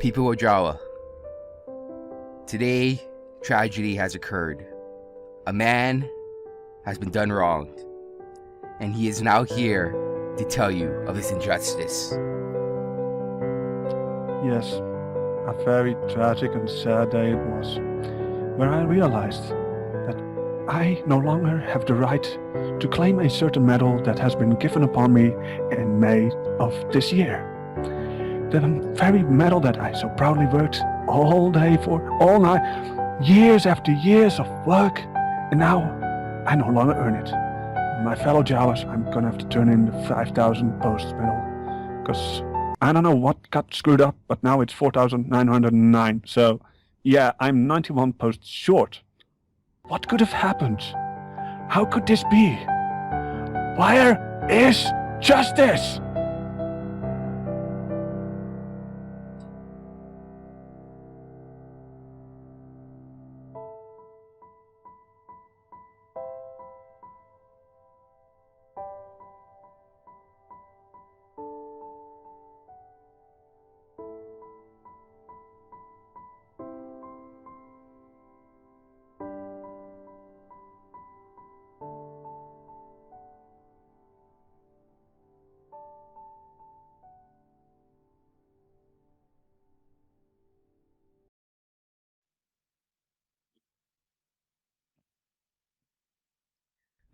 People of JAWA, today tragedy has occurred. A man has been done wrong, and he is now here to tell you of his injustice. Yes, a very tragic and sad day it was, where I realized that I no longer have the right to claim a certain medal that has been given upon me in May of this year. The very medal that I so proudly worked all day for, all night, years after years of work, and now I no longer earn it. My fellow JAWAs, I'm gonna have to turn in the 5,000 posts medal, because I don't know what got screwed up, but now it's 4,909. So, yeah, I'm 91 posts short. What could have happened? How could this be? Where is justice?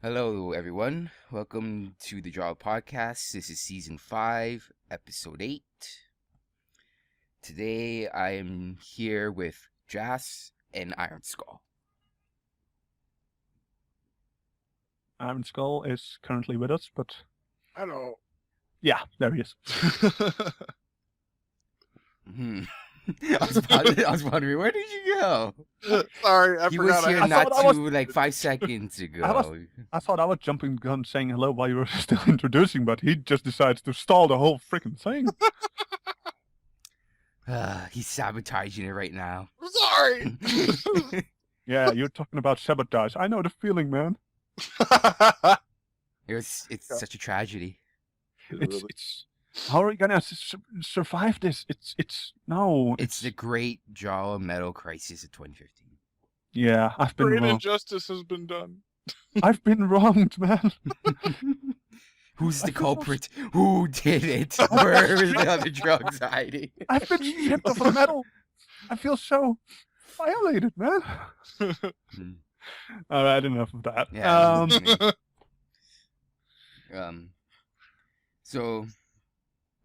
Hello, everyone. Welcome to the JAWA podcast. This is season 5, episode 8. Today, I am here with Jasp and Ironskull. Ironskull is currently with us, but Hello. yeah, there he is. I was wondering, where did you go? Sorry, I He forgot. was here I not thought I too, like 5 seconds ago. I thought I was jumping the gun saying hello while you were still introducing, but he just decides to stall the whole freaking thing. He's sabotaging it right now. I'm sorry. Yeah, you're talking about sabotage. I know the feeling, man. It's such a tragedy. It's how are we gonna survive this? It's the great JAWA medal crisis of 2015. Yeah, I've been Great wrong. injustice has been done. I've been wronged, man. Who's the culprit? Who did it? Where is the other drugs hiding? I've been stripped of a medal. I feel so violated, man. All right, enough of that. Yeah. So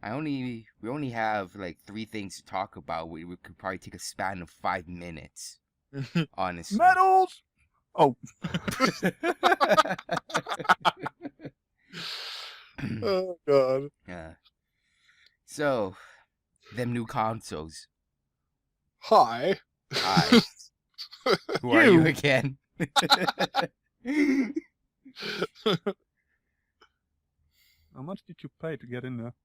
we only have like 3 things to talk about. We could probably take a span of 5 minutes. Honestly. Medals. Oh. Oh God. Yeah. So, them new consoles. Hi. Hi. Who are you again? How much did you pay to get in there?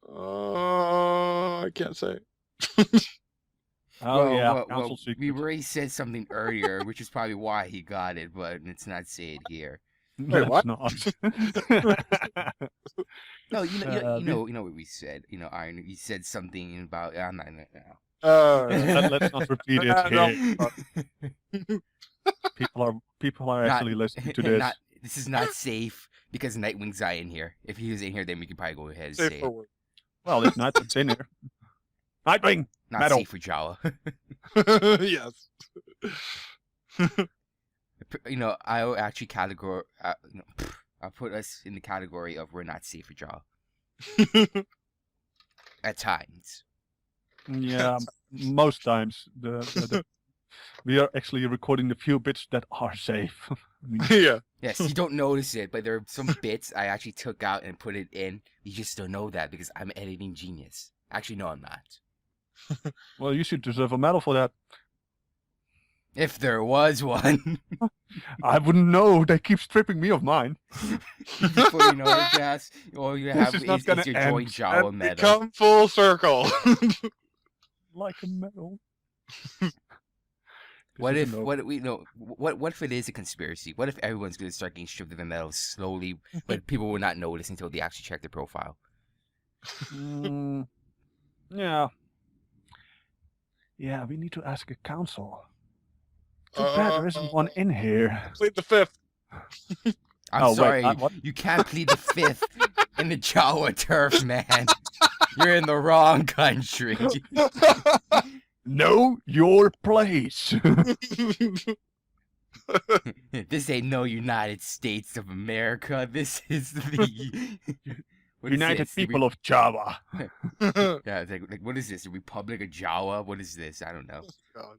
I can't say. Oh, yeah, well, council we secret. already said something earlier, which is probably why he got it, but it's not said here. Wait, what? Not. No, you know what we said. You know, Iron. You said something about. I'm not. Let's not repeat it here. People are actually listening to this. This is not safe because Nightwing's not in here. If he was in here, then we could probably go ahead and Safe say for it. work. Well, there's Nightwing's in here. Nightwing. Not Medal. safe for JAWA. Yes. You know, I'll actually I'll put us in the category of we're not safe for JAWA. At times. Yeah, most times we are actually recording the few bits that are safe. I mean, Yeah. Yes, you don't notice it, but there are some bits I actually took out and put it in. You just don't know that because I'm an editing genius. Actually, no, I'm not. well, you should deserve a medal for that. If there was one. I wouldn't know. They keep stripping me of mine. Before you know it, Jazz, all you have is is not gonna your end. joint JAWA And medal. become full circle. Like a medal. What if it is a conspiracy? What if everyone's gonna start getting stripped of their medals slowly, but people will not notice until they actually check their profile? Yeah. Yeah, we need to ask a council. Too bad there isn't one in here. Plead the fifth. I'm sorry, what? you can't plead the fifth in the JAWA turf, man. You're in the wrong country. Know your place. This ain't no United States of America. This is the what is United this? The People of Java. Yeah, it's like what is this? The Republic of JAWA? What is this? I don't know. God.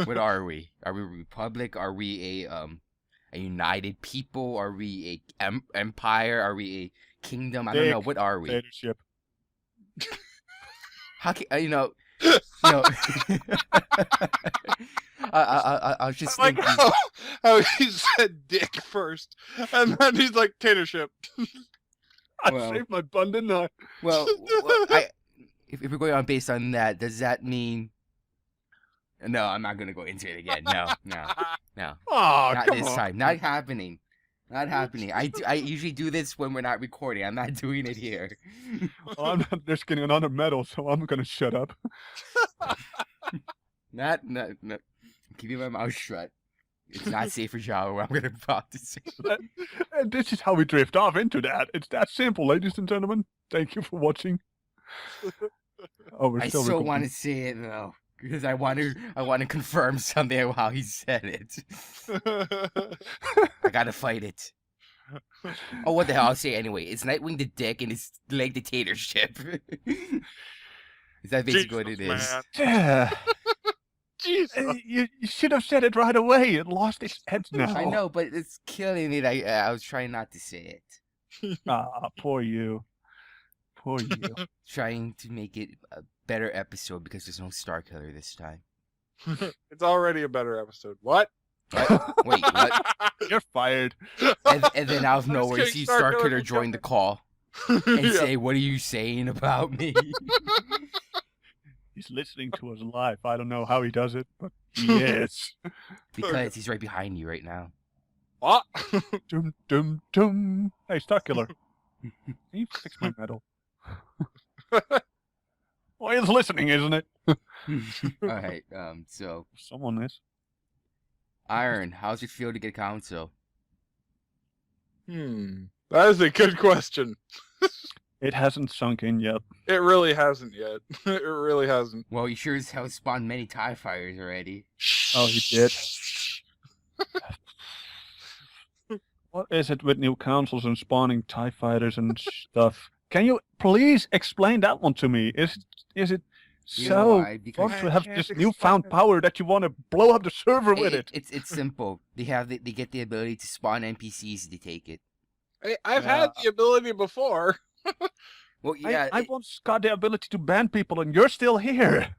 What are we? Are we a republic? Are we a united people? Are we a empire? Are we a kingdom? I don't know. What are we? Dictatorship. How can I was just I like thinking. how he said dick first, and then he's like, tatership. I Well- saved my bun, didn't I? Well, if we're going on based on that, does that mean? No, I'm not gonna go into it again. No, Oh, not come this on. time. Not happening. Not happening. I usually do this when we're not recording. I'm not doing it here. Well, I'm not risking another medal, so I'm gonna shut up. Not. Keeping my mouth shut. It's not safe for Java. What I'm about to say. And this is how we drift off into that. It's that simple, ladies and gentlemen. Thank you for watching. Oh, we're I still still recording. want to say it though, because I want to confirm something of how he said it. I gotta fight it. Oh, what the hell? I'll say it anyway. It's Nightwing the dick and his leg dictatorship. Is that basically what it is? Man. Yeah. Jesus. You should have said it right away. It lost its edge now. I know, but it's killing it. I was trying not to say it. Ah, poor you. Poor you. Trying to make it a better episode because there's no Star Killer this time. It's already a better episode. What? What? Wait, what? You're fired. And then out of I'm just nowhere, you kidding, see Star Star Killer Killer will join come the in. call and Yeah. say, "What are you saying about me?" He's listening to us live. I don't know how he does it, but he is. Because he's right behind you right now. What? Dum dum dum. Hey, Star Killer. Can you fix my medal? Well, he's listening, isn't it? All right. So Someone is. Iron, how's it feel to get counsel? That is a good question. It hasn't sunk in yet. It really hasn't yet. It really hasn't. Well, you sure as hell spawned many TIE fighters already. Oh, he did. What is it with new councils and spawning TIE fighters and stuff? Can you please explain that one to me? Is it You know so why? Because fun to have I this can't newfound explain it. power that you want to blow up the server with it? It's simple. They get the ability to spawn NPCs to take it. I've had the ability before. Well, yeah. I once got the ability to ban people, and you're still here.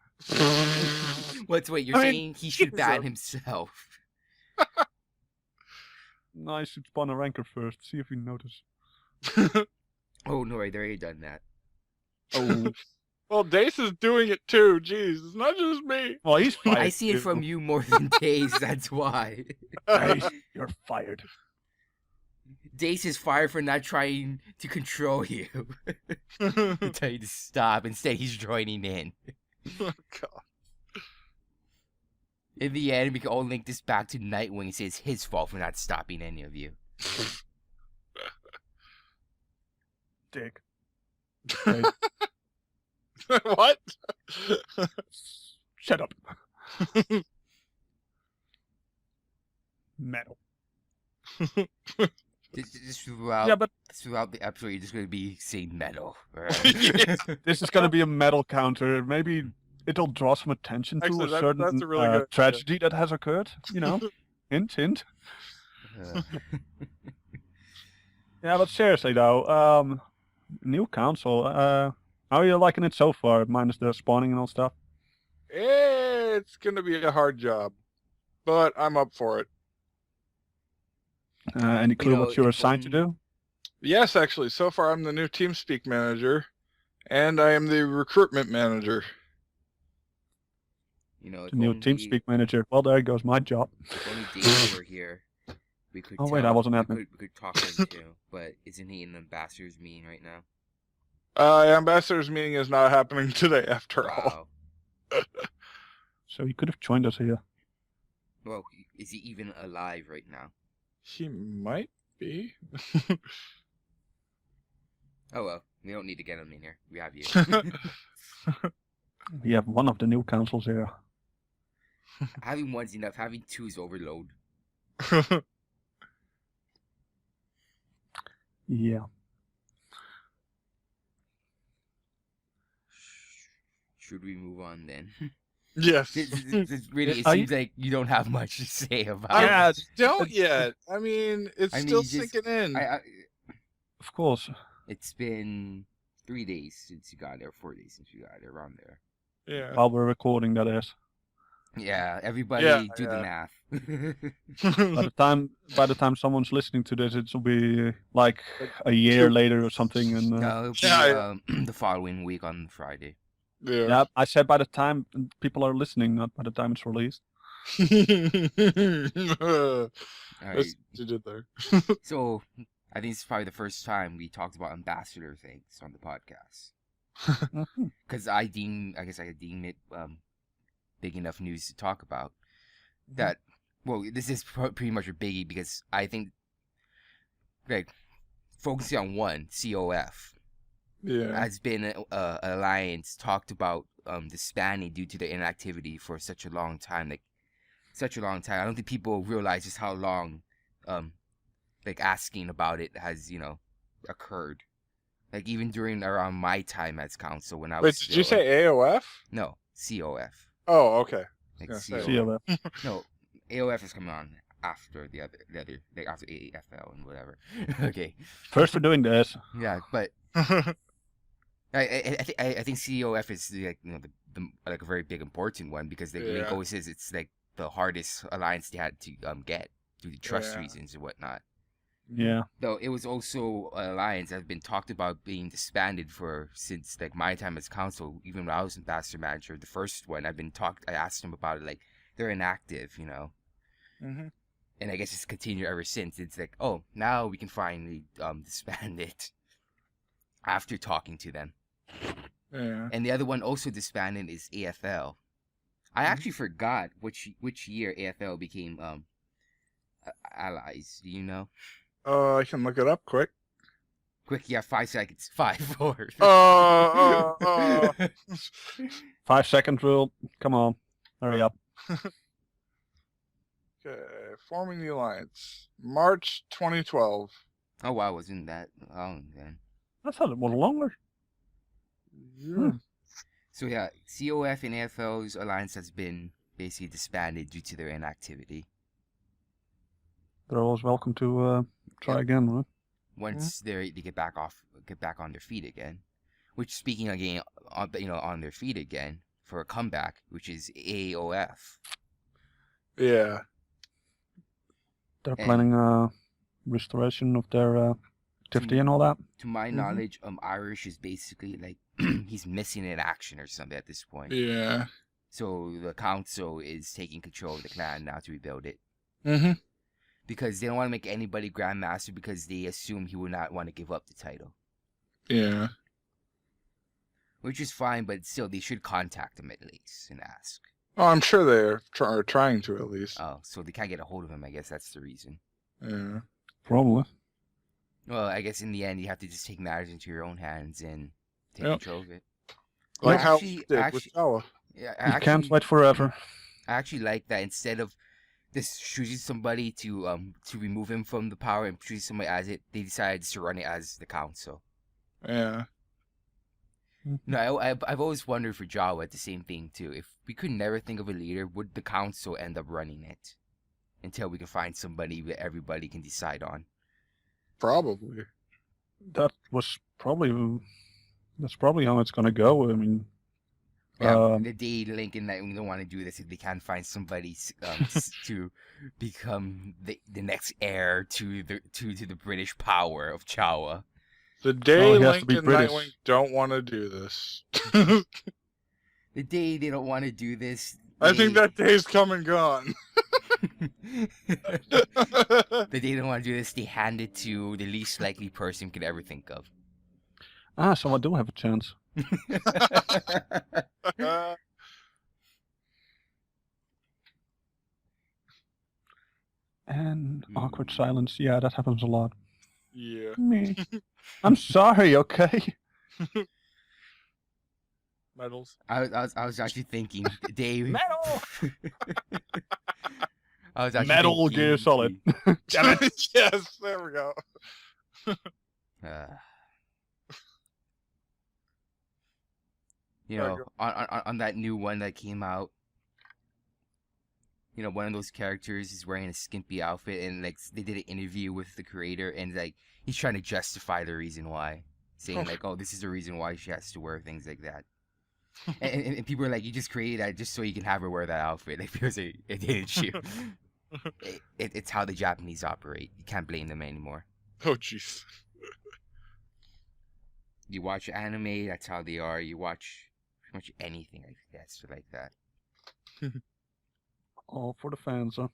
Wait, you're I mean, saying he should ban Jesus. himself? No, I should spawn a ranker first. See if you notice. Oh no, right, they already done that. Oh, Well, Dace is doing it too. Jeez, it's not just me. well, he's fired. I see it too. from you more than Dace. That's why. Nice. You're fired. Dace is fired for not trying to control you. To tell you to stop. Instead, he's joining in. Oh, God. In the end, we can all link this back to Nightwing and say it's his fault for not stopping any of you. Dick. What? Shut up. Metal. Just throughout, Yeah, but throughout the episode, you're just going to be saying metal. Yes. this is gonna be a metal counter. Maybe it'll draw some attention to Actually, a that's certain a really good idea. tragedy that has occurred. You know, hint, hint. Yeah, but seriously though, new console. How are you liking it so far, minus the spawning and all stuff? It's gonna be a hard job, but I'm up for it. Any clue what you're assigned to do? Yes, actually, so far I'm the new TeamSpeak manager, and I am the recruitment manager. You know, if The new only- TeamSpeak manager. Well, there goes my job. If only Dave were here, we could. Oh, wait, tell- I wasn't we admin. could talk to him too. But isn't he in the ambassador's meeting right now? Ambassador's meeting is not happening today after all. Wow. So he could have joined us here. Well, is he even alive right now? He might be. Oh well, we don't need to get him in here. We have you. We have one of the new councils here. Having one's enough. Having two is overload. Yeah. Should we move on then? Yes. It Are seems like you don't have much to say about I it. Yeah, don't yet. I mean, it's still sinking in. Of course. It's been 3 days since you got there, 4 days since you got there, around there. Yeah. While we're recording, that is. Yeah, everybody do the math. By the time someone's listening to this, it will be like a year later or something. And No, it'll be the following week on Friday. yeah, I said by the time people are listening, not by the time it's released. All right. That's what you did there. So I think it's probably the first time we talked about ambassador things on the podcast. Because I guess I could deem it big enough news to talk about. That, well, this is pretty much a biggie because I think, like, focusing on one, COF, has been an alliance talked about disbanding due to their inactivity for such a long time. I don't think people realize just how long, asking about it has, occurred. Like, even during around my time as council when I was. Wait, did you say AOF? No, COF. Oh, okay. Like COF. No, AOF is coming on after the other, like after AFL and whatever. Okay. First for doing this. Yeah, but I think COF is like the like a very big important one because the link always says it's like the hardest alliance they had to get due to trust reasons and whatnot. Yeah. Though it was also an alliance that has been talked about being disbanded since like my time as council. Even when I was ambassador manager, the first one I asked them about it. Like they're inactive, Mm-hmm. And I guess it's continued ever since. It's like, oh, now we can finally disband it after talking to them. Yeah. And the other one also disbanded is AFL. I actually forgot which year AFL became allies. Do you know? I can look it up quick. Quick, you have 5 seconds. 5, 4. 5 second rule. Come on. Hurry up. Okay, forming the alliance. March 2012. Oh wow, wasn't that long then? I thought it was longer. Yeah. So yeah, COF and AFL's alliance has been basically disbanded due to their inactivity. They're always welcome to try again, right? Once they get back on their feet again. Which, speaking again, on their feet again for a comeback, which is AOF. Yeah. They're planning restoration of their activity and all that. To my knowledge, Irish is basically like he's missing in action or something at this point. Yeah. So the council is taking control of the clan now to rebuild it. Mm-hmm. Because they don't want to make anybody Grandmaster because they assume he would not want to give up the title. Yeah. Which is fine, but still, they should contact him at least and ask. Oh, I'm sure they're trying to at least. Oh, so they can't get a hold of him. I guess that's the reason. Yeah. Probably. Well, I guess in the end, you have to just take matters into your own hands and take control of it. Like Well, how actually- we did with actually- JAWA. Yeah, You can't wait forever. I actually like that instead of just choosing somebody to remove him from the power and choosing somebody as it, they decided to run it as the council. Yeah. No, I've always wondered for JAWA the same thing too. If we could never think of a leader, would the council end up running it until we can find somebody that everybody can decide on? Probably. That's probably how it's gonna go. I mean, Yeah, the day Lincoln that we don't want to do this if they can't find somebody to become the next heir to the British power of JAWA. The day he has to be Lincoln and British. Nightwing don't want to do this. The day they don't want to do this, I think that day's come and gone. the day they don't want to do this, they hand it to the least likely person you could ever think of. So I do have a chance. And awkward silence. Yeah, that happens a lot. Yeah. Me. I'm sorry, okay? Medals. I was actually thinking, Dave. Metal! I was actually Metal thinking, Gear Solid. Damn it. Yes, there we go. You know, on that new one that came out, you know, one of those characters is wearing a skimpy outfit, and like they did an interview with the creator, and like he's trying to justify the reason why, saying like, "Oh, this is the reason why she has to wear things like that." and people are like, "You just created that just so you can have her wear that outfit." Like, because it didn't you. It's how the Japanese operate. You can't blame them anymore. Oh, jeez. You watch anime, that's how they are. You watch pretty much anything, I guess, like that. All for the fans, huh?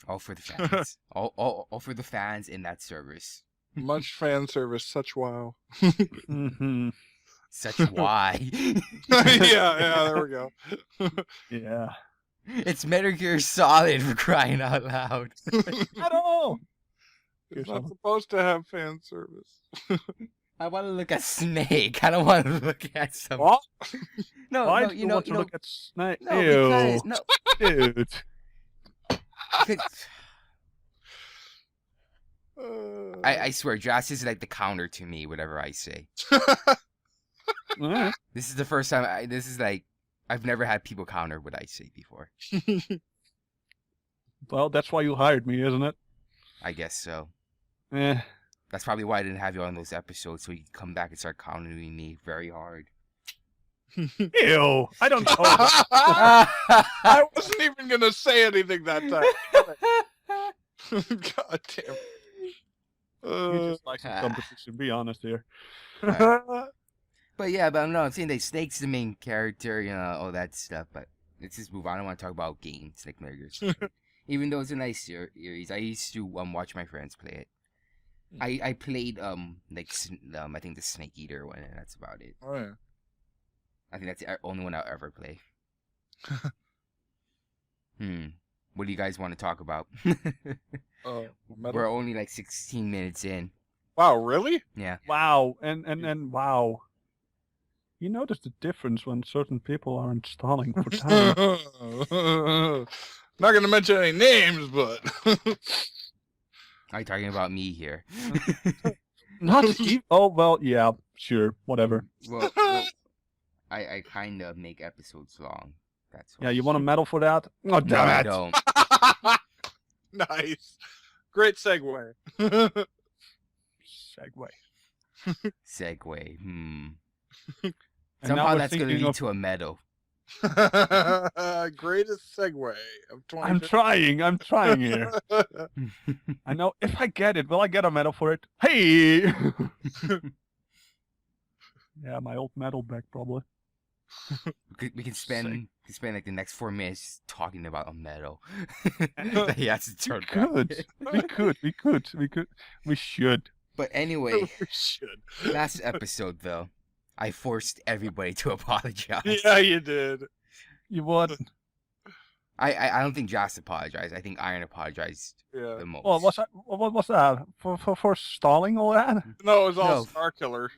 All for the fans. all for the fans in that service. Much fan service, such wow. Mm-hmm. Such why. yeah, there we go. Yeah. It's Metal Gear Solid, for crying out loud. At all! It's not supposed to have fan service. I want to look at Snake. I don't want to look at some. What? No, Why no, do you want to know, look at Snake? no, Ew. because, no, Dude. because- I swear, Joss is like the counter to me, whatever I say. Eh. This is the first time. I've never had people counter what I say before. Well, that's why you hired me, isn't it? I guess so. Eh. That's probably why I didn't have you on those episodes, so you can come back and start countering me very hard. Ew. I don't know. I wasn't even going to say anything that time. God damn. You just like some competition, be honest here. But yeah, but no, I'm saying that Snake's the main character, you know, all that stuff. But let's just move on. I don't want to talk about games like Metal Gear Solid. Even though it's a nice series, I used to watch my friends play it. I played I think the Snake Eater one, and that's about it. Oh yeah. I think that's the only one I'll ever play. What do you guys want to talk about? We're only like 16 minutes in. Wow, really? Yeah. Wow. And wow. You notice the difference when certain people are installing for time. Not going to mention any names, but... Are you talking about me here? Not even. Oh, well, yeah, sure, whatever. Well, I kind of make episodes long. That's why. Yeah, you want a medal for that? Oh, No, damn I it. don't. Nice. Great segue. Segway. And now Somehow we're that's going to thinking lead of- to a medal. Greatest segue of 20. I'm trying here. I know, if I get it, will I get a medal for it? Hey! Yeah, my old medal back, probably. We can spend like the next 4 minutes talking about a medal. He has to turn We should. But anyway, We should. last episode though, I forced everybody to apologize. Yeah, you did. You what? I don't think Jasp apologized. I think Iron apologized Yeah. the most. Well, what was that? For stalling all that? No, it was all No. Star Killer.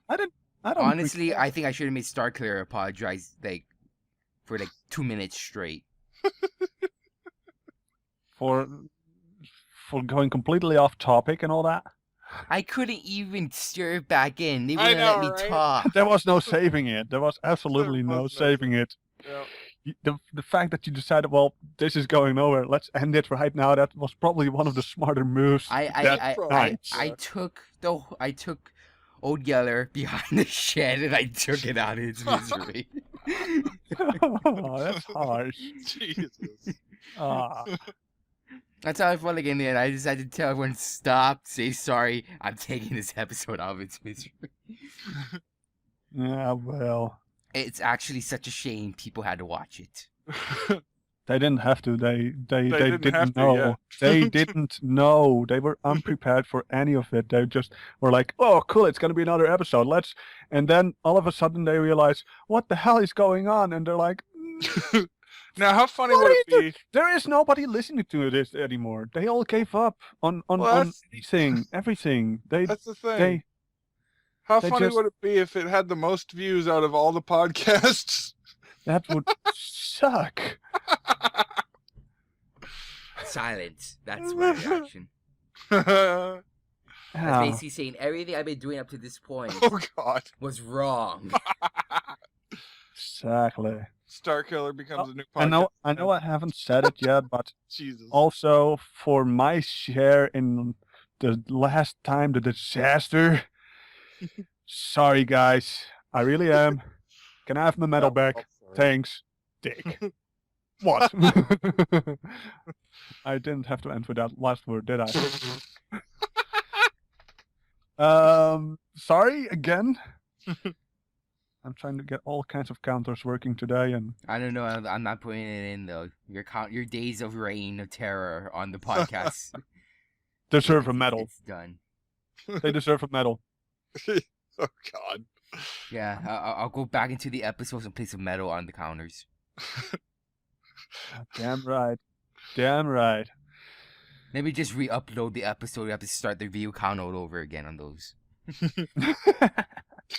I don't Honestly, I think I should have made Starkiller apologize for 2 minutes straight. for going completely off topic and all that. I couldn't even steer it back in. They I wouldn't let know, me right? talk. There was no saving it. There was absolutely There no was no saving it. Yeah. The fact that you decided, well, this is going nowhere, let's end it right now, that was probably one of the smarter moves. I took Old Yeller behind the shed and I took it out of its misery. Oh, that's harsh. Jesus. Ah. That's how I felt like in the end. I decided to tell everyone, stop, say sorry, I'm taking this episode out of its misery. Yeah, well. It's actually such a shame people had to watch it. They didn't have to. They didn't have didn't to, know. yeah. They didn't know. They were unprepared for any of it. They just were like, "Oh, cool! It's gonna be another episode. Let's." And then all of a sudden they realize, "What the hell is going on?" And they're like, Now, how funny What would are it you be? There is nobody listening to this anymore. They all gave up on Well, everything. that's the thing. They How they funny just- would it be if it had the most views out of all the podcasts? that would suck. Silence. That's my reaction. Oh That's Yeah. basically saying everything I've been doing up to this point God! was wrong. Exactly. Star Killer becomes a new podcast. I know I haven't said it yet, but Jesus. also for my share in the last time the disaster. Sorry guys, I really am. Can I have my medal back? sorry. Thanks, Dick. What? I didn't have to end with that last word, did I? Sorry again. I'm trying to get all kinds of counters working today, and I don't know. I'm not putting it in though. Your days of reign of terror on the podcast. deserve a medal. It's done. They deserve a medal. Oh God. Yeah, I'll go back into the episodes and place a medal on the counters. Damn right. Damn right. Maybe just re-upload the episode. We have to start the view count all over again on those.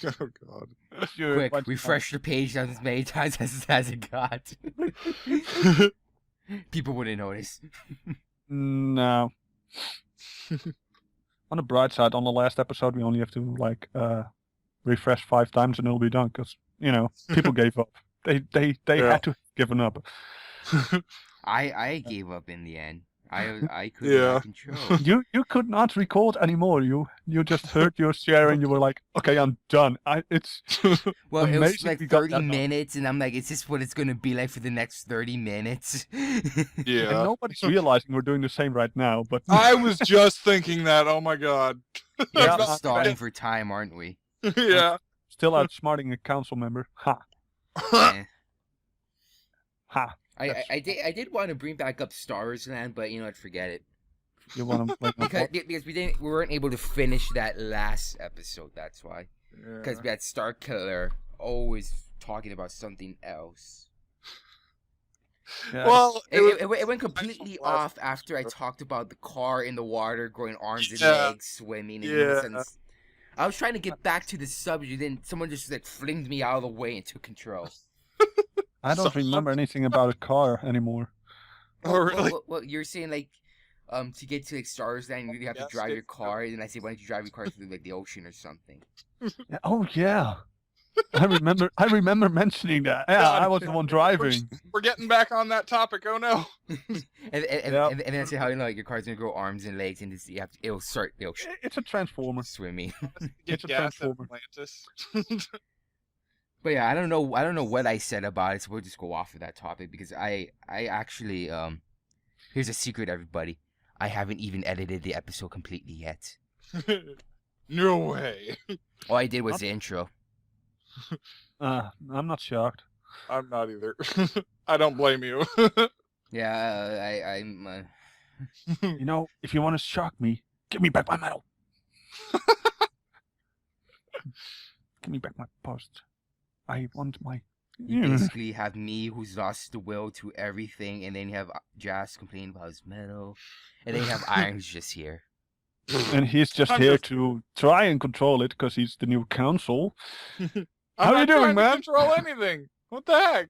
Oh God. Sure, Quick, why not? refresh the page as many times as it got. People wouldn't notice. No. On the bright side, on the last episode, we only have to refresh 5 times and it'll be done. Because people gave up. They Yeah. had to have given up. I gave up in the end. I could Yeah. not control. You could not record anymore. You just heard your share and you were like, okay, I'm done. Well, it was Amazing like we got 30 that done. minutes, and I'm like, is this what it's gonna be like for the next 30 minutes? And Yeah. nobody's realizing we're doing the same right now. But I was just thinking that. Oh my God. We're Yeah, just stalling for time, aren't we? Yeah. still outsmarting a council member. Ha. Eh. Ha. I did want to bring back up Star Wars Land, but I'd forget it. You want to Because we weren't able to finish that last episode. That's why. Because we had Star Killer always talking about something else. Well, It went completely last off after I talked about the car in the water, growing arms and Yeah. legs, swimming. And Yeah. I was trying to get back to the subject, then someone just flinged me out of the way and took control. I don't remember anything about a car anymore. Oh, really? Well, you're saying to get to Star Wars Land, you have to Yes, drive yes, your car, and I say, why don't you drive your car through the ocean or something? Yeah, oh yeah, I remember mentioning that. Yeah, God, I was the one driving. We're getting back on that topic. Oh no. And Yep. then I said how your car's gonna grow arms and legs, and it'll start It's a transformer. swimming. It's a gas at transformer. Atlantis. But yeah, I don't know what I said about it, so we'll just go off of that topic because I actually here's a secret, everybody. I haven't even edited the episode completely yet. No way. All I did was the intro. I'm not shocked. I'm not either. I don't blame you. Yeah, I'm. If you want to shock me, give me back my medal. Give me back my post. I want my. You basically have me who's lost the will to everything, and then you have Jasp complaining about his medal, and then you have Iron who's just here. And he's just I'm here just- to try and control it because he's the new council. I'm How you not doing, trying to man? Control anything. What the heck?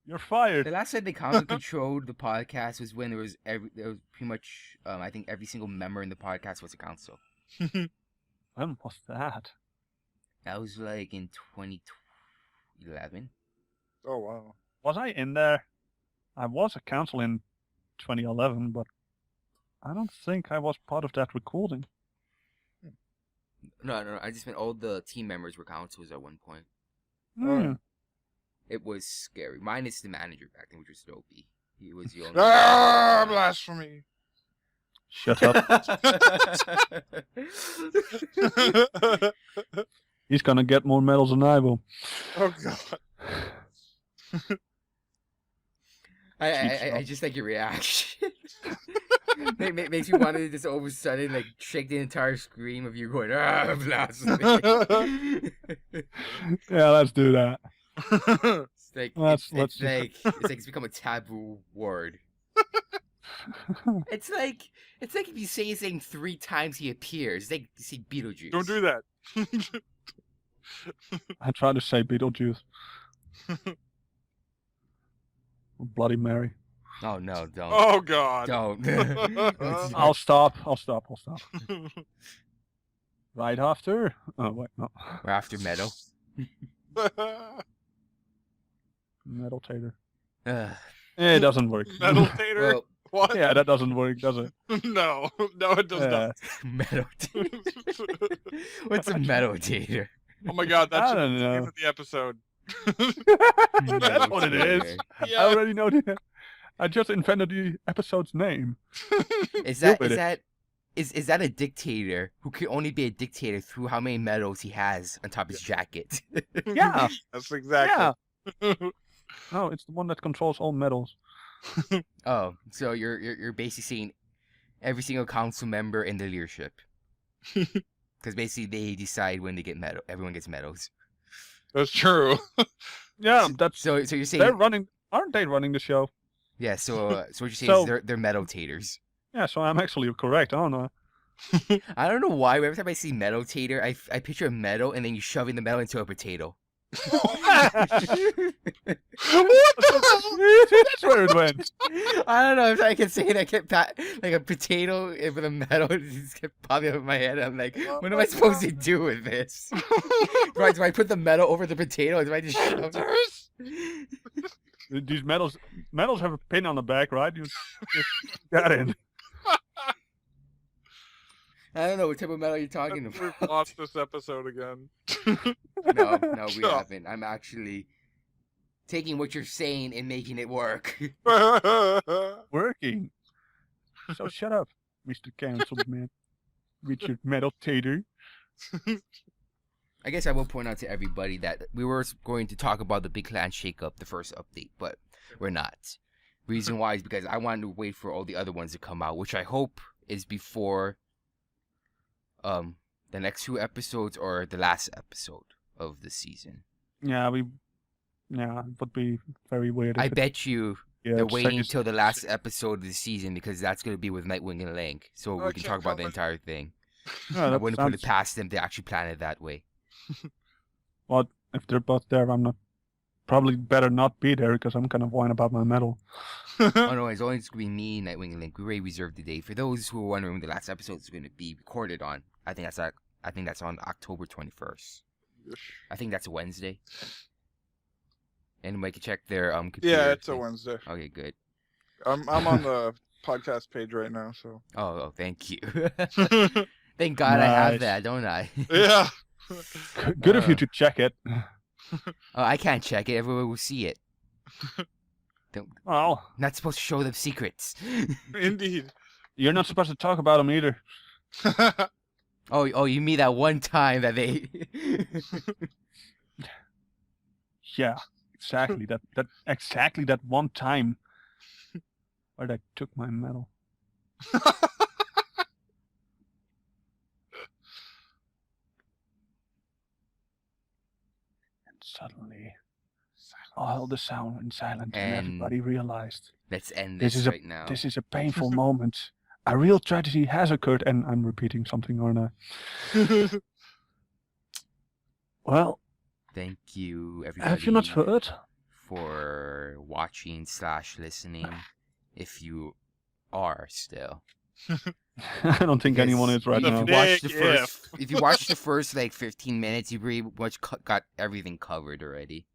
You're The fired. last time the council controlled the podcast was when there was pretty much I think every single member in the podcast was a council. When was that? That was like in 2011. Oh wow. Was I in there? I was a council in 2011, but I don't think I was part of that recording. No, I just meant all the team members were councils at one point. Hmm. It was scary. Minus the manager back then, which was Dopey. He was the only. Ah, blasphemy. Shut up. He's gonna get more medals than I will. Oh god. I just like your reaction. Makes me want to just all of a sudden shake the entire screen of you going blasphemy. Yeah, let's do that. It's become a taboo word. It's like if you say his name 3 times he appears. It's like you say Beetlejuice. Don't do that. I tried to say Beetlejuice. Bloody Mary. Oh no, don't. Oh God. Don't. I'll stop. Right after? Oh wait, no. We're after Meadow. MedalTator. Ugh. It doesn't work. MedalTator? Well, What? Yeah, that doesn't work, does it? No, it does not. MedalTator. What's a MedalTator? Oh my God, that's I the don't name know. of the episode. That's what it is. I Yeah. already know that. I just invented the episode's name. Is Stupid. that a dictator who can only be a dictator through how many medals he has on top of his jacket? Yeah. That's exactly. Yeah. No, it's the one that controls all medals. Oh, so you're basically saying every single council member in the leadership, because basically they decide when they get medal. Everyone gets medals. That's true. Yeah, that's So you're saying they're running. Aren't they running the show? yeah. So what you're saying So- is they're MedalTators. Yeah, so I'm actually correct. I don't know. I don't know why. Every time I see MedalTator, I picture a medal and then you shoving the medal into a potato. What the hell? That's where it went. I don't know if I can say it. I get like a potato with a medal just kept popping up in my head. I'm like, what am I supposed to do with this? Do I put the medal over the potato? Or do I just shove it? These medals have a pin on the back, right? You just get in. I don't know what type of medal you're talking We've about. lost this episode again. No, we No. haven't. I'm actually taking what you're saying and making it work. Working. So shut up, Mr. Cancelled Man. Richard MedalTator. I guess I will point out to everybody that we were going to talk about the Big Clan shakeup, the first update, but we're not. Reason why is because I wanted to wait for all the other ones to come out, which I hope is before the next 2 episodes or the last episode of the season. Yeah, it would be very weird. I if it- bet you yeah, they're it's waiting second- until the last episode of the season because that's going to be with Nightwing and Lang, so Oh, we can can't talk about the tell entire thing. Yeah, I that wouldn't put it sounds- past them to actually plan it that way. Well, if they're both there, I'm not. Probably better not be there because I'm kind of whine about my medal. Oh no, it's only going to be me, Nightwing and Link. We already reserved the day. For those who are wondering when the last episode is going to be recorded on, I think that's on October 21st. I think that's a Wednesday. Anyway, you can check their computer. Yeah, it's a thing. Wednesday. Okay, good. I'm on the podcast page right now, so. Oh, thank you. Thank God I have Nice. that, don't I? Yeah. Good of you to check it. Oh, I can't check it. Everyone will see it. Well, Not supposed to show them secrets. Indeed. you're not supposed to talk about them either. Oh, you mean that one time that they... Yeah, exactly. that one time where they took my medal. And suddenly, all the sound went silent, and And- everybody realized Let's end This this, is a- right now. this is a painful moment. A real tragedy has occurred, and I'm repeating something, aren't I? Well, Thank you, everybody. have you not heard? For watching / listening, if you are still. I don't think anyone is right if now. You watch the Big first, if you watch the first like 15 minutes, you pretty much got everything covered already.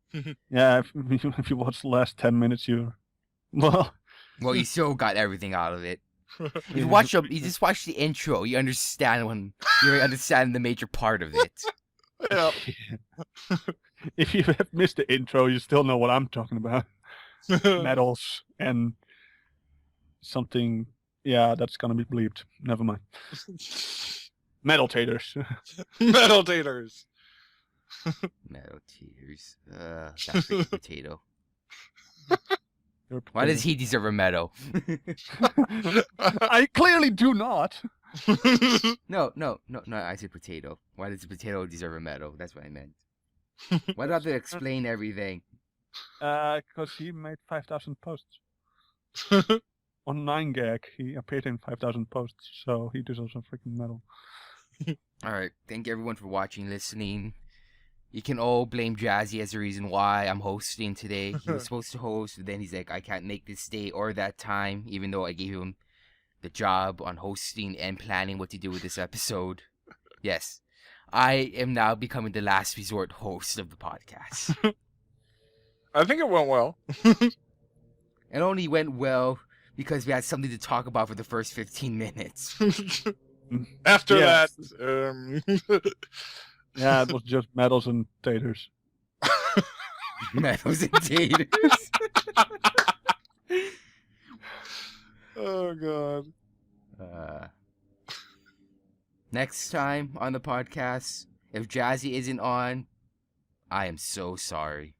Yeah, if you watch the last 10 minutes, well, Well, you still got everything out of it. You just watch the intro. You understand the major part of it. Yeah. if you have missed the intro, you still know what I'm talking about. Medals and something. Yeah, that's gonna be bleeped. Never mind. MedalTators. MedalTators. Metal tears. That's a potato. You're a Why does potato. he deserve a medal? I clearly do not. No. I said potato. Why does the potato deserve a medal? That's what I meant. Why do I have to explain everything? Because he made 5,000 posts. On 9gag, he appeared in 5,000 posts, so he deserves a freaking medal. All right. Thank everyone for watching, listening. You can all blame Jazzy as the reason why I'm hosting today. He was supposed to host, but then he's like, I can't make this day or that time, even though I gave him the job on hosting and planning what to do with this episode. Yes, I am now becoming the last resort host of the podcast. I think it went well. It only went well because we had something to talk about for the first 15 minutes. After Yes. that, Yeah, it was just medals and taters. Medals and taters. oh god. Next time on the podcast, if Jazzy isn't on, I am so sorry.